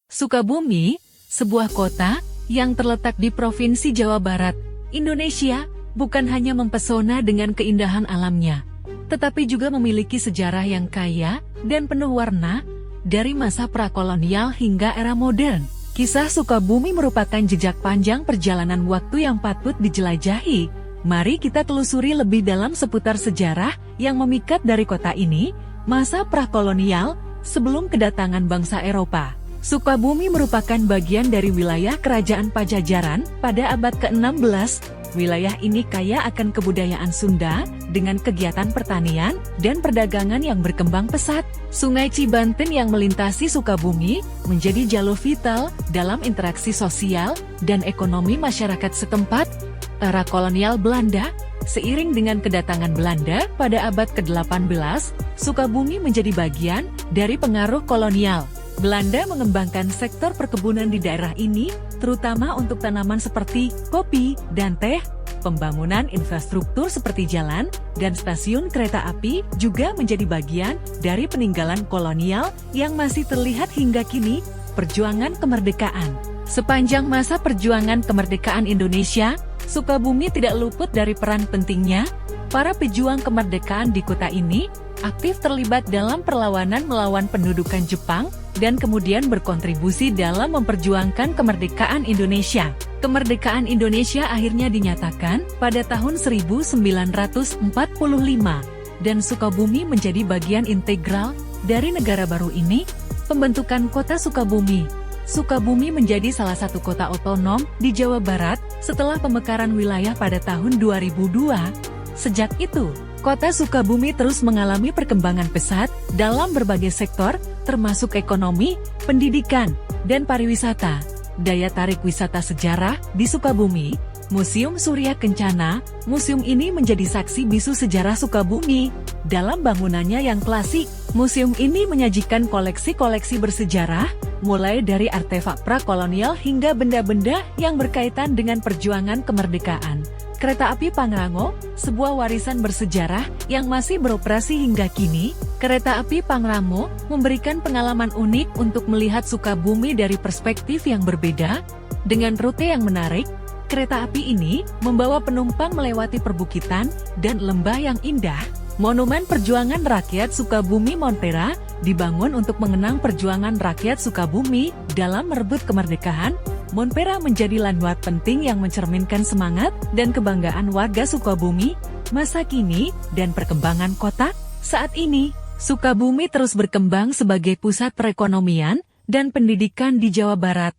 Sukabumi, sebuah kota yang terletak di Provinsi Jawa Barat, Indonesia, bukan hanya mempesona dengan keindahan alamnya, tetapi juga memiliki sejarah yang kaya dan penuh warna, dari masa prakolonial hingga era modern. Kisah Sukabumi merupakan jejak panjang perjalanan waktu yang patut dijelajahi. Mari kita telusuri lebih dalam seputar sejarah yang memikat dari kota ini, masa prakolonial, sebelum kedatangan bangsa Eropa. Sukabumi merupakan bagian dari wilayah Kerajaan Pajajaran pada abad ke-16. Wilayah ini kaya akan kebudayaan Sunda, dengan kegiatan pertanian dan perdagangan yang berkembang pesat. Sungai Cibanten yang melintasi Sukabumi menjadi jalur vital dalam interaksi sosial dan ekonomi masyarakat setempat. Era kolonial Belanda, seiring dengan kedatangan Belanda pada abad ke-18, Sukabumi menjadi bagian dari pengaruh kolonial. Belanda mengembangkan sektor perkebunan di daerah ini, terutama untuk tanaman seperti kopi dan teh. Pembangunan infrastruktur seperti jalan dan stasiun kereta api juga menjadi bagian dari peninggalan kolonial yang masih terlihat hingga kini. Perjuangan kemerdekaan. Sepanjang masa perjuangan kemerdekaan Indonesia, Sukabumi tidak luput dari peran pentingnya. Para pejuang kemerdekaan di kota ini aktif terlibat dalam perlawanan melawan pendudukan Jepang, dan kemudian berkontribusi dalam memperjuangkan kemerdekaan Indonesia. Kemerdekaan Indonesia akhirnya dinyatakan pada tahun 1945, dan Sukabumi menjadi bagian integral dari negara baru ini. Pembentukan kota Sukabumi. Sukabumi menjadi salah satu kota otonom di Jawa Barat setelah pemekaran wilayah pada tahun 2002. Sejak itu, kota Sukabumi terus mengalami perkembangan pesat dalam berbagai sektor, termasuk ekonomi, pendidikan, dan pariwisata. Daya tarik wisata sejarah di Sukabumi. Museum Surya Kencana. Museum ini menjadi saksi bisu sejarah Sukabumi. Dalam bangunannya yang klasik, museum ini menyajikan koleksi-koleksi bersejarah, mulai dari artefak prakolonial hingga benda-benda yang berkaitan dengan perjuangan kemerdekaan. Kereta api Pangrango, sebuah warisan bersejarah yang masih beroperasi hingga kini. Kereta api Pangrango memberikan pengalaman unik untuk melihat Sukabumi dari perspektif yang berbeda. Dengan rute yang menarik, kereta api ini membawa penumpang melewati perbukitan dan lembah yang indah. Monumen Perjuangan Rakyat Sukabumi Montera dibangun untuk mengenang perjuangan rakyat Sukabumi dalam merebut kemerdekaan. Montera menjadi landmark penting yang mencerminkan semangat dan kebanggaan warga Sukabumi, masa kini, dan perkembangan kota. Saat ini, Sukabumi terus berkembang sebagai pusat perekonomian dan pendidikan di Jawa Barat.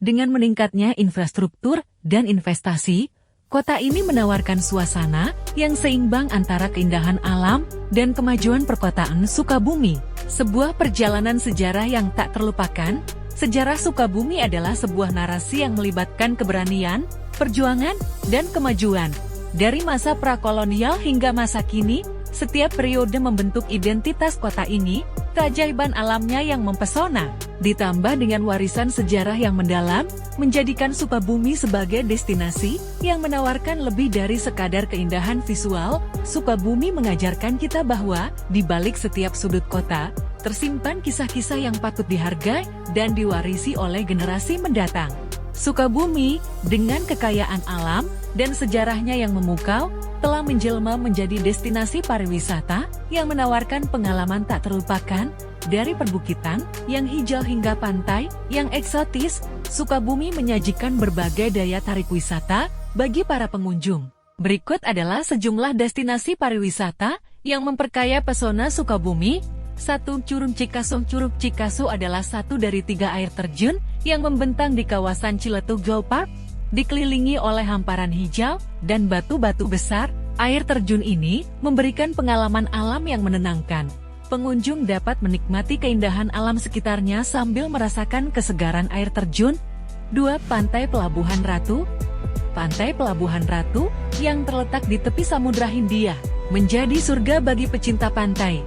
Dengan meningkatnya infrastruktur dan investasi, kota ini menawarkan suasana yang seimbang antara keindahan alam dan kemajuan perkotaan Sukabumi. Sebuah perjalanan sejarah yang tak terlupakan. Sejarah Sukabumi adalah sebuah narasi yang melibatkan keberanian, perjuangan, dan kemajuan. Dari masa prakolonial hingga masa kini, setiap periode membentuk identitas kota ini. Keajaiban alamnya yang mempesona, ditambah dengan warisan sejarah yang mendalam, menjadikan Sukabumi sebagai destinasi yang menawarkan lebih dari sekadar keindahan visual. Sukabumi mengajarkan kita bahwa, di balik setiap sudut kota, tersimpan kisah-kisah yang patut dihargai dan diwarisi oleh generasi mendatang. Sukabumi, dengan kekayaan alam dan sejarahnya yang memukau, telah menjelma menjadi destinasi pariwisata yang menawarkan pengalaman tak terlupakan. Dari perbukitan yang hijau hingga pantai yang eksotis, Sukabumi menyajikan berbagai daya tarik wisata bagi para pengunjung. Berikut adalah sejumlah destinasi pariwisata yang memperkaya pesona Sukabumi. 1. Curug Cikaso. Curug Cikaso adalah satu dari 3 air terjun yang membentang di kawasan Ciletuh Geopark. Dikelilingi oleh hamparan hijau dan batu-batu besar, air terjun ini memberikan pengalaman alam yang menenangkan. Pengunjung dapat menikmati keindahan alam sekitarnya sambil merasakan kesegaran air terjun. 2. Pantai Pelabuhan Ratu. Pantai Pelabuhan Ratu, yang terletak di tepi Samudra Hindia, menjadi surga bagi pecinta pantai.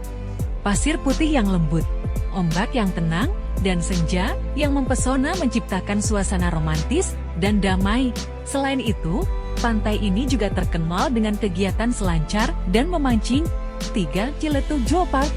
Pasir putih yang lembut, ombak yang tenang, dan senja yang mempesona menciptakan suasana romantis dan damai. Selain itu, pantai ini juga terkenal dengan kegiatan selancar dan memancing. 3. Ciletuh Geopark.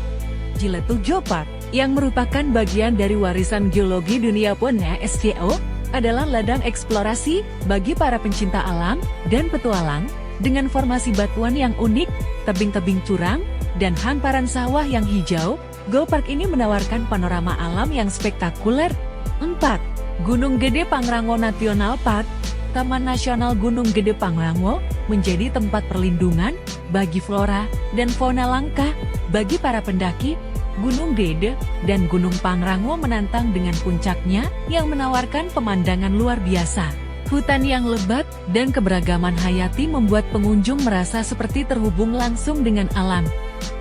Ciletuh Geopark yang merupakan bagian dari warisan geologi dunia UNESCO, adalah ladang eksplorasi bagi para pencinta alam dan petualang, dengan formasi batuan yang unik, tebing-tebing curam, dan hamparan sawah yang hijau. Geopark ini menawarkan panorama alam yang spektakuler. 4. Gunung Gede Pangrango National Park. Taman Nasional Gunung Gede Pangrango menjadi tempat perlindungan bagi flora dan fauna langka. Bagi para pendaki, Gunung Gede dan Gunung Pangrango menantang dengan puncaknya yang menawarkan pemandangan luar biasa. Hutan yang lebat dan keberagaman hayati membuat pengunjung merasa seperti terhubung langsung dengan alam.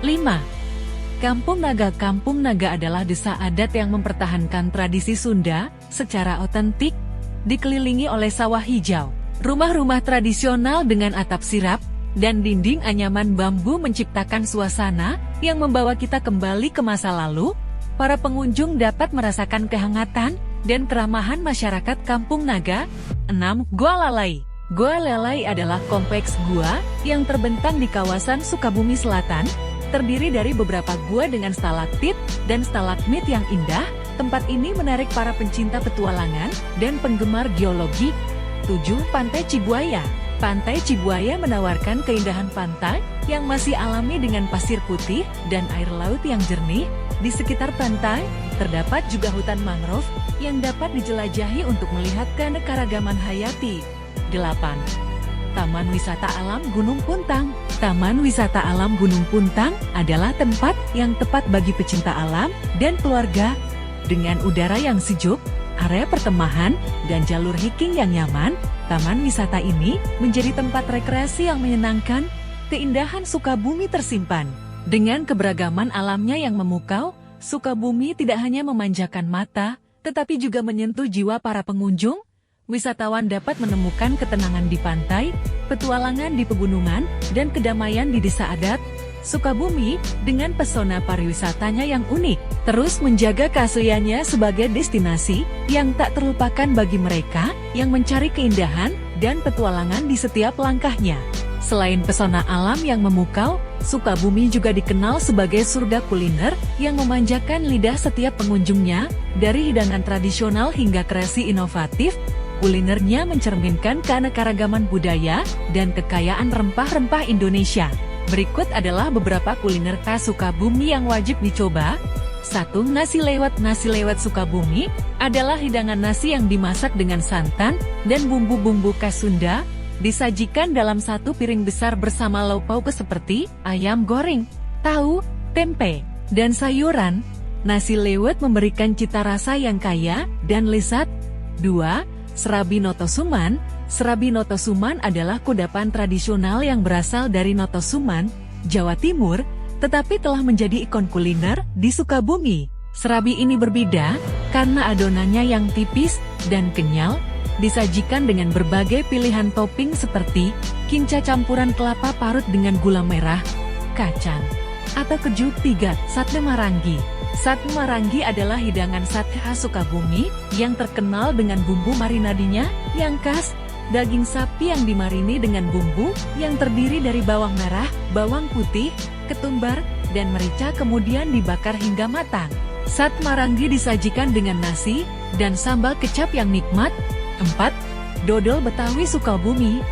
5. Kampung Naga. Kampung Naga adalah desa adat yang mempertahankan tradisi Sunda secara otentik, dikelilingi oleh sawah hijau. Rumah-rumah tradisional dengan atap sirap dan dinding anyaman bambu menciptakan suasana yang membawa kita kembali ke masa lalu. Para pengunjung dapat merasakan kehangatan dan keramahan masyarakat Kampung Naga. 6. Gua Lalai. Gua Lalai adalah kompleks gua yang terbentang di kawasan Sukabumi Selatan, terdiri dari beberapa gua dengan stalaktit dan stalagmit yang indah. Tempat ini menarik para pencinta petualangan dan penggemar geologi. 7. Pantai Cibuaya. Pantai Cibuaya menawarkan keindahan pantai yang masih alami dengan pasir putih dan air laut yang jernih. Di sekitar pantai, terdapat juga hutan mangrove yang dapat dijelajahi untuk melihat keanekaragaman hayati. 8. Taman Wisata Alam Gunung Puntang. Taman Wisata Alam Gunung Puntang adalah tempat yang tepat bagi pecinta alam dan keluarga. Dengan udara yang sejuk, area pertemahan, dan jalur hiking yang nyaman, taman wisata ini menjadi tempat rekreasi yang menyenangkan. Keindahan Sukabumi tersimpan. Dengan keberagaman alamnya yang memukau, Sukabumi tidak hanya memanjakan mata, tetapi juga menyentuh jiwa para pengunjung. Wisatawan dapat menemukan ketenangan di pantai, petualangan di pegunungan, dan kedamaian di desa adat. Sukabumi, dengan pesona pariwisatanya yang unik, terus menjaga keasliannya sebagai destinasi yang tak terlupakan bagi mereka yang mencari keindahan dan petualangan di setiap langkahnya. Selain pesona alam yang memukau, Sukabumi juga dikenal sebagai surga kuliner yang memanjakan lidah setiap pengunjungnya. Dari hidangan tradisional hingga kreasi inovatif, kulinernya mencerminkan keanekaragaman budaya dan kekayaan rempah-rempah Indonesia. Berikut adalah beberapa kuliner khas Sukabumi yang wajib dicoba. 1. Nasi lewat. Nasi lewat Sukabumi adalah hidangan nasi yang dimasak dengan santan dan bumbu-bumbu khas Sunda, disajikan dalam satu piring besar bersama lauk pauk seperti ayam goreng, tahu, tempe, dan sayuran. Nasi lewat memberikan cita rasa yang kaya dan lezat. 2. Serabi Notosuman. Serabi Notosuman adalah kudapan tradisional yang berasal dari Notosuman, Jawa Timur, tetapi telah menjadi ikon kuliner di Sukabumi. Serabi ini berbeda karena adonannya yang tipis dan kenyal, disajikan dengan berbagai pilihan topping seperti kinca campuran kelapa parut dengan gula merah, kacang, atau keju. 3. Sate Marangi. Sate Marangi adalah hidangan sate khas Sukabumi yang terkenal dengan bumbu marinadinya yang khas. Daging sapi yang dimarini dengan bumbu yang terdiri dari bawang merah, bawang putih, ketumbar, dan merica kemudian dibakar hingga matang. Sate Marangi disajikan dengan nasi dan sambal kecap yang nikmat. 4. Dodol Betawi Sukabumi.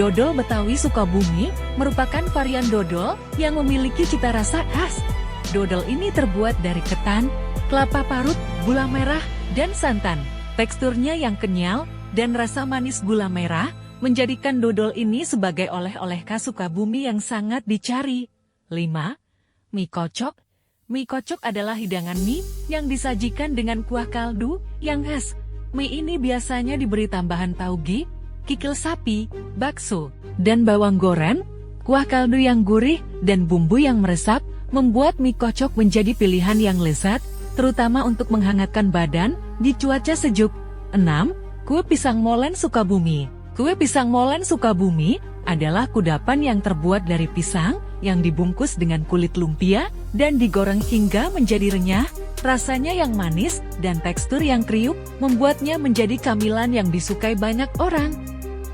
Dodol Betawi Sukabumi merupakan varian dodol yang memiliki cita rasa khas. Dodol ini terbuat dari ketan, kelapa parut, gula merah, dan santan. Teksturnya yang kenyal dan rasa manis gula merah menjadikan dodol ini sebagai oleh-oleh khas Sukabumi yang sangat dicari. 5. Mie kocok. Mie kocok adalah hidangan mie yang disajikan dengan kuah kaldu yang khas. Mie ini biasanya diberi tambahan tauge, kikil sapi, bakso, dan bawang goreng. Kuah kaldu yang gurih dan bumbu yang meresap membuat mie kocok menjadi pilihan yang lezat, terutama untuk menghangatkan badan di cuaca sejuk. 6. Kue Pisang Molen Sukabumi. Kue Pisang Molen Sukabumi adalah kudapan yang terbuat dari pisang yang dibungkus dengan kulit lumpia dan digoreng hingga menjadi renyah. Rasanya yang manis dan tekstur yang kriuk membuatnya menjadi camilan yang disukai banyak orang.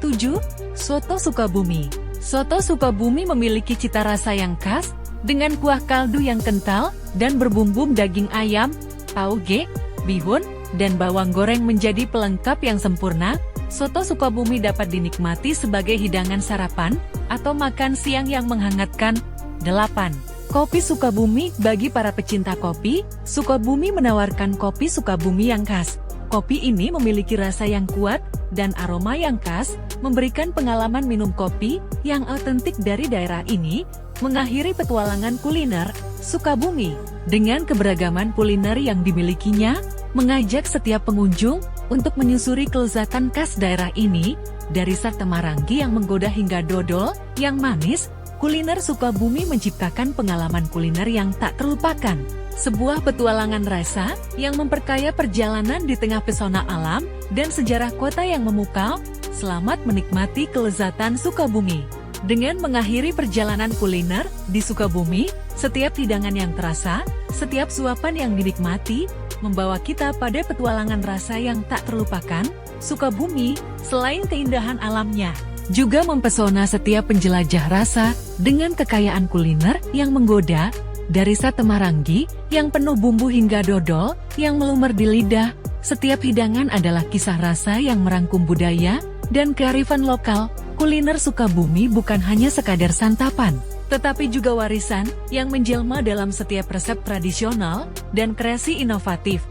7. Soto Sukabumi. Soto Sukabumi memiliki cita rasa yang khas, Dengan kuah kaldu yang kental dan berbumbu daging ayam, tauge, bihun, dan bawang goreng menjadi pelengkap yang sempurna. Soto Sukabumi dapat dinikmati sebagai hidangan sarapan atau makan siang yang menghangatkan. 8. Kopi Sukabumi. Bagi para pecinta kopi, Sukabumi menawarkan kopi Sukabumi yang khas. Kopi ini memiliki rasa yang kuat dan aroma yang khas, memberikan pengalaman minum kopi yang otentik dari daerah ini. Mengakhiri petualangan kuliner Sukabumi dengan keberagaman kuliner yang dimilikinya, mengajak setiap pengunjung untuk menyusuri kelezatan khas daerah ini, dari sate Marangi yang menggoda hingga dodol yang manis. Kuliner Sukabumi menciptakan pengalaman kuliner yang tak terlupakan. Sebuah petualangan rasa yang memperkaya perjalanan di tengah pesona alam dan sejarah kota yang memukau. Selamat menikmati kelezatan Sukabumi. Dengan mengakhiri perjalanan kuliner di Sukabumi, setiap hidangan yang terasa, setiap suapan yang dinikmati, membawa kita pada petualangan rasa yang tak terlupakan. Sukabumi, selain keindahan alamnya, juga mempesona setiap penjelajah rasa dengan kekayaan kuliner yang menggoda, dari sate Marangi yang penuh bumbu hingga dodol yang melumer di lidah. Setiap hidangan adalah kisah rasa yang merangkum budaya dan kearifan lokal. Kuliner Sukabumi bukan hanya sekadar santapan, tetapi juga warisan yang menjelma dalam setiap resep tradisional dan kreasi inovatif.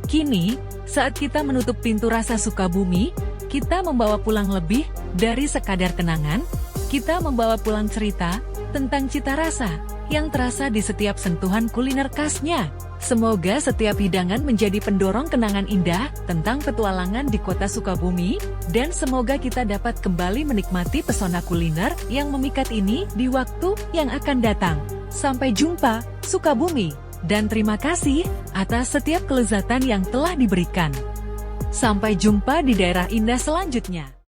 Kini, saat kita menutup pintu rasa Sukabumi, kita membawa pulang lebih dari sekadar kenangan. Kita membawa pulang cerita tentang cita rasa yang terasa di setiap sentuhan kuliner khasnya. Semoga setiap hidangan menjadi pendorong kenangan indah tentang petualangan di kota Sukabumi, dan semoga kita dapat kembali menikmati pesona kuliner yang memikat ini di waktu yang akan datang. Sampai jumpa, Sukabumi, dan terima kasih atas setiap kelezatan yang telah diberikan. Sampai jumpa di daerah indah selanjutnya.